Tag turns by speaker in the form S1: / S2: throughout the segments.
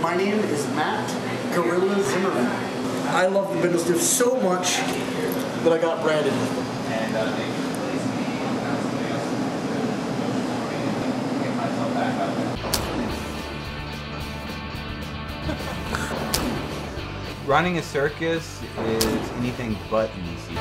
S1: My name is Matt Gorilla Zimmerman. I love the Bindlestiffs so much that I got branded.
S2: Running a circus is anything but easy.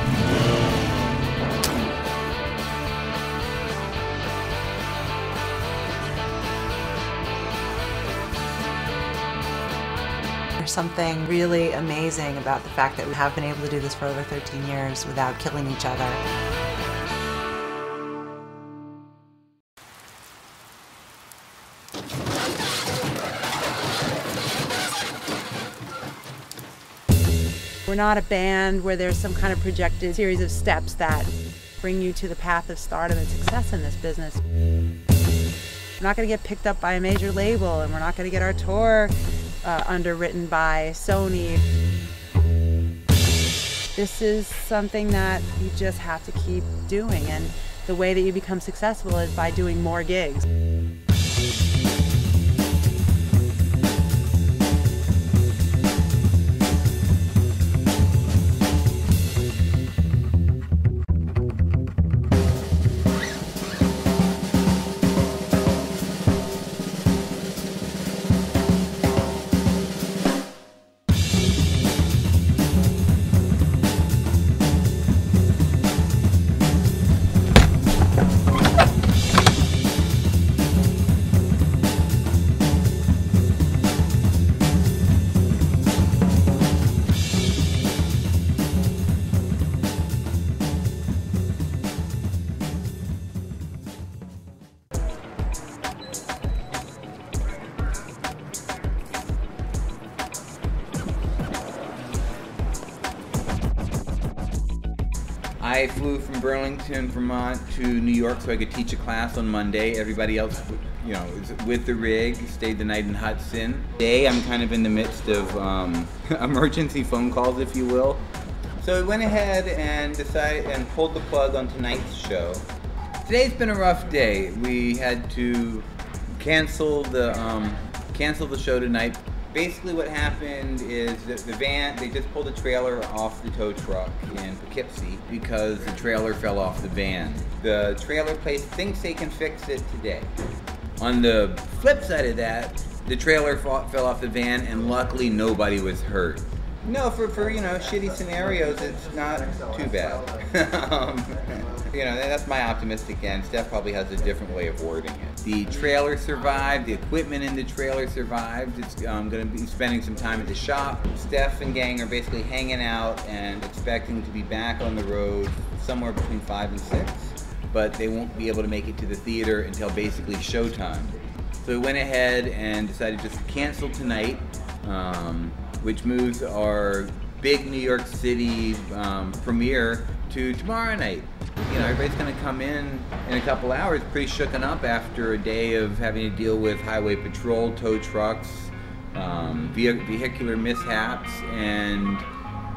S3: There's something really amazing about the fact that we have been able to do this for over 13 years without killing each other. We're not a band where there's some kind of projected series of steps that bring you to the path of stardom and success in this business. We're not going to get picked up by a major label, and we're not going to get our tour underwritten by Sony. This is something that you just have to keep doing, and the way that you become successful is by doing more gigs.
S2: I flew from Burlington, Vermont to New York so I could teach a class on Monday. Everybody else, you know, was with the rig, stayed the night in Hudson. Today I'm kind of in the midst of emergency phone calls, if you will. So we went ahead and decided and pulled the plug on tonight's show. Today's been a rough day. We had to cancel the show tonight. Basically what happened is that the van, they just pulled a trailer off the tow truck in Poughkeepsie because the trailer fell off the van. The trailer place thinks they can fix it today. On the flip side of that, the trailer fell off the van and luckily nobody was hurt. No, for you know, shitty scenarios, it's not too bad. You know, that's my optimistic end. Steph probably has a different way of wording it. The trailer survived, the equipment in the trailer survived. It's going to be spending some time at the shop. Steph and gang are basically hanging out and expecting to be back on the road somewhere between 5 and 6, but they won't be able to make it to the theater until basically showtime. So we went ahead and decided just to cancel tonight, which moves our big New York City premiere to tomorrow night. You know, everybody's going to come in a couple hours pretty shooken up after a day of having to deal with highway patrol, tow trucks, vehicular mishaps, and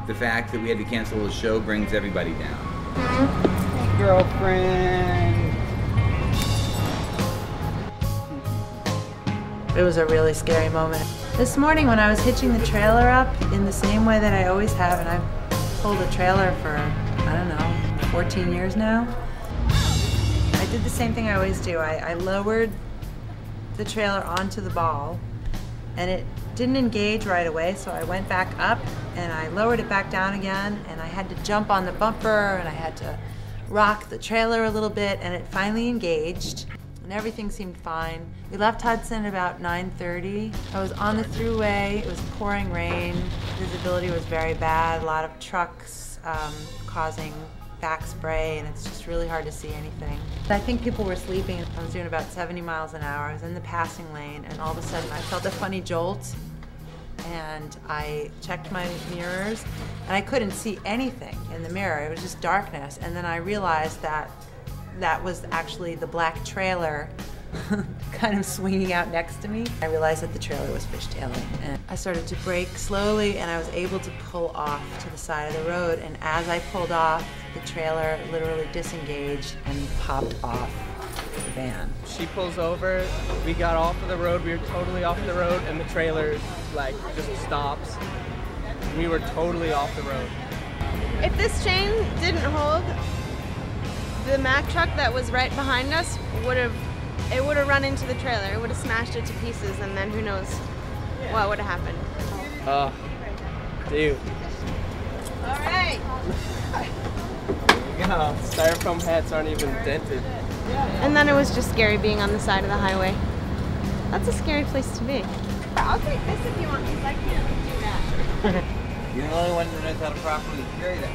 S2: the fact that we had to cancel the show brings everybody down. Girlfriend!
S3: It was a really scary moment. This morning when I was hitching the trailer up in the same way that I always have, and I've pulled a trailer for, I don't know, 14 years now. I did the same thing I always do. I lowered the trailer onto the ball and it didn't engage right away, so I went back up and I lowered it back down again, and I had to jump on the bumper and I had to rock the trailer a little bit, and it finally engaged and everything seemed fine. We left Hudson at about 9:30. I was on the thruway, it was pouring rain, visibility was very bad, a lot of trucks causing back spray, and it's just really hard to see anything. I think people were sleeping. I was doing about 70 miles an hour. I was in the passing lane, and all of a sudden I felt a funny jolt, and I checked my mirrors, and I couldn't see anything in the mirror. It was just darkness, and then I realized that that was actually the black trailer kind of swinging out next to me. I realized that the trailer was fishtailing, and I started to brake slowly, and I was able to pull off to the side of the road, and as I pulled off, the trailer literally disengaged and popped off. the van.
S4: She pulls over, we got off of the road, we were totally off the road, and the trailer like just stops. We were totally off the road.
S5: If this chain didn't hold, the Mack truck that was right behind us would have run into the trailer. It would have smashed it to pieces, and then who knows what would have happened.
S4: Oh, dude.
S5: All right.
S4: Yeah, styrofoam hats aren't even dented.
S5: And then it was just scary being on the side of the highway. That's a scary place to be. I'll take this if you want, because I can't do that.
S2: You're the only one who knows how to properly carry that.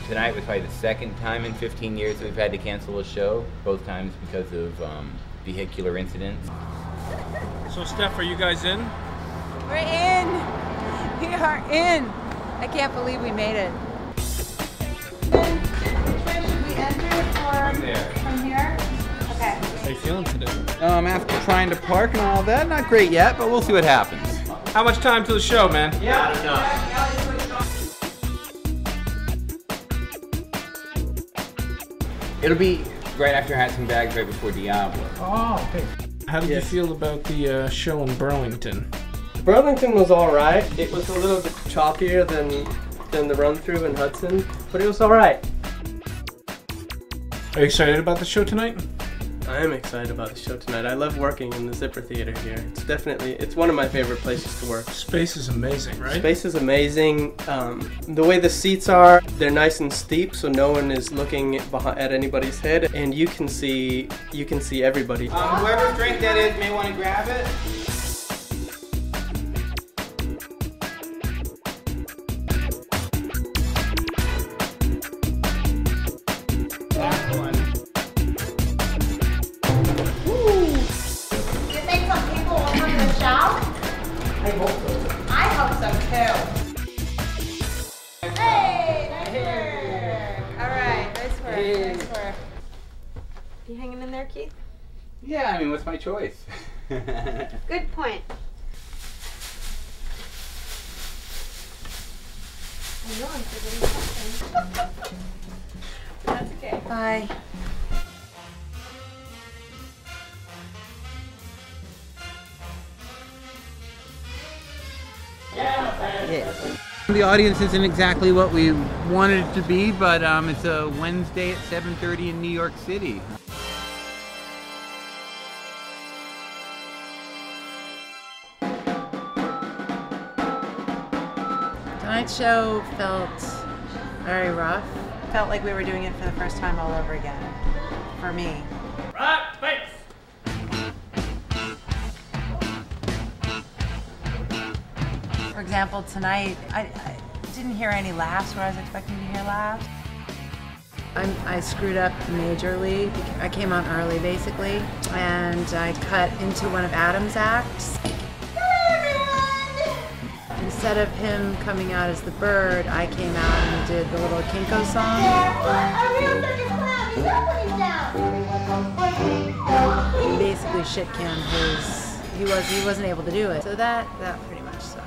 S2: Tonight was probably the second time in 15 years that we've had to cancel a show, both times because of vehicular incidents.
S6: So Steph, are you guys in?
S3: We're in! We are in! I can't believe we made it. Where should we enter?
S2: From there.
S3: From here? Okay.
S6: How you feeling today?
S2: After trying to park and all that, not great yet, but we'll see what happens.
S6: How much time till the show, man?
S2: Yeah. Not enough. It'll be right after Hats and Bags, right before Diablo.
S6: Oh, okay. How did you feel about the show in Burlington?
S4: Burlington was all right. It was a little bit chalkier than the run-through in Hudson, but it was all right.
S6: Are you excited about the show tonight?
S4: I am excited about the show tonight. I love working in the Zipper Theater here. It's one of my favorite places to work.
S6: Space is amazing, right?
S4: Space is amazing. The way the seats are, they're nice and steep, so no one is looking at anybody's head, and you can see everybody.
S2: Whoever's drink that is may want to grab it.
S3: I hope so too.
S5: Hey, nice work. All right, nice work, nice work. You hanging in there, Keith?
S2: Yeah, I mean, what's my choice?
S5: Good point. I know I'm forgetting something. That's okay.
S3: Bye.
S2: The audience isn't exactly what we wanted it to be, but it's a Wednesday at 7:30 in New York City.
S3: Tonight's show felt very rough. Felt like we were doing it for the first time all over again. For me.
S6: Right, face!
S3: For example, tonight, I didn't hear any laughs where I was expecting to hear laughs. I screwed up majorly. I came on early, basically, and I cut into one of Adam's acts. Instead of him coming out as the bird, I came out and did the little Kinko song. And basically shit-canned he wasn't able to do it. So that pretty much sucked.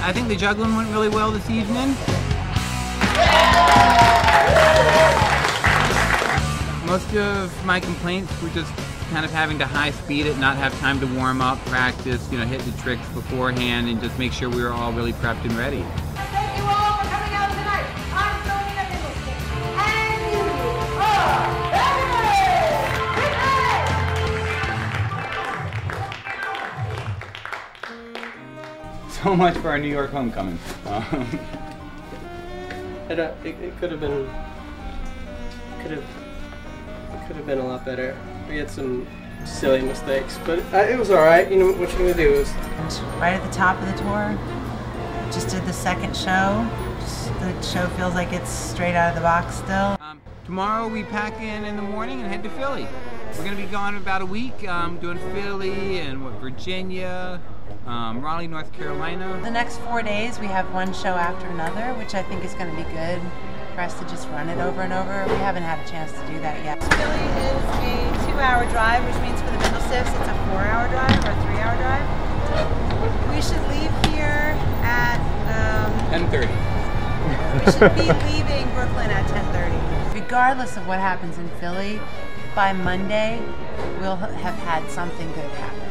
S2: I think the juggling went really well this evening. Most of my complaints were just kind of having to high speed it, not have time to warm up, practice, hit the tricks beforehand, and just make sure we were all really prepped and ready.
S5: Thank you all for coming out tonight. I'm Selena Bindlestiffs. And you are
S2: So much for our New York homecoming.
S4: It could have been a lot better. We had some silly mistakes, but it was all right. You know what you're gonna do is
S3: right at the top of the tour. Just did the second show. The show feels like it's straight out of the box still.
S2: Tomorrow we pack in the morning and head to Philly. We're going to be gone about a week, doing Philly and Virginia, Raleigh, North Carolina.
S3: The next 4 days we have one show after another, which I think is going to be good for us to just run it over and over. We haven't had a chance to do that yet. Philly is a 2-hour drive, which means for the Bindlestiffs it's a 4-hour drive or a 3-hour drive. We should leave here at
S2: 10:30.
S3: We should be leaving Brooklyn at 10:30. Regardless of what happens in Philly, by Monday we'll have had something good happen.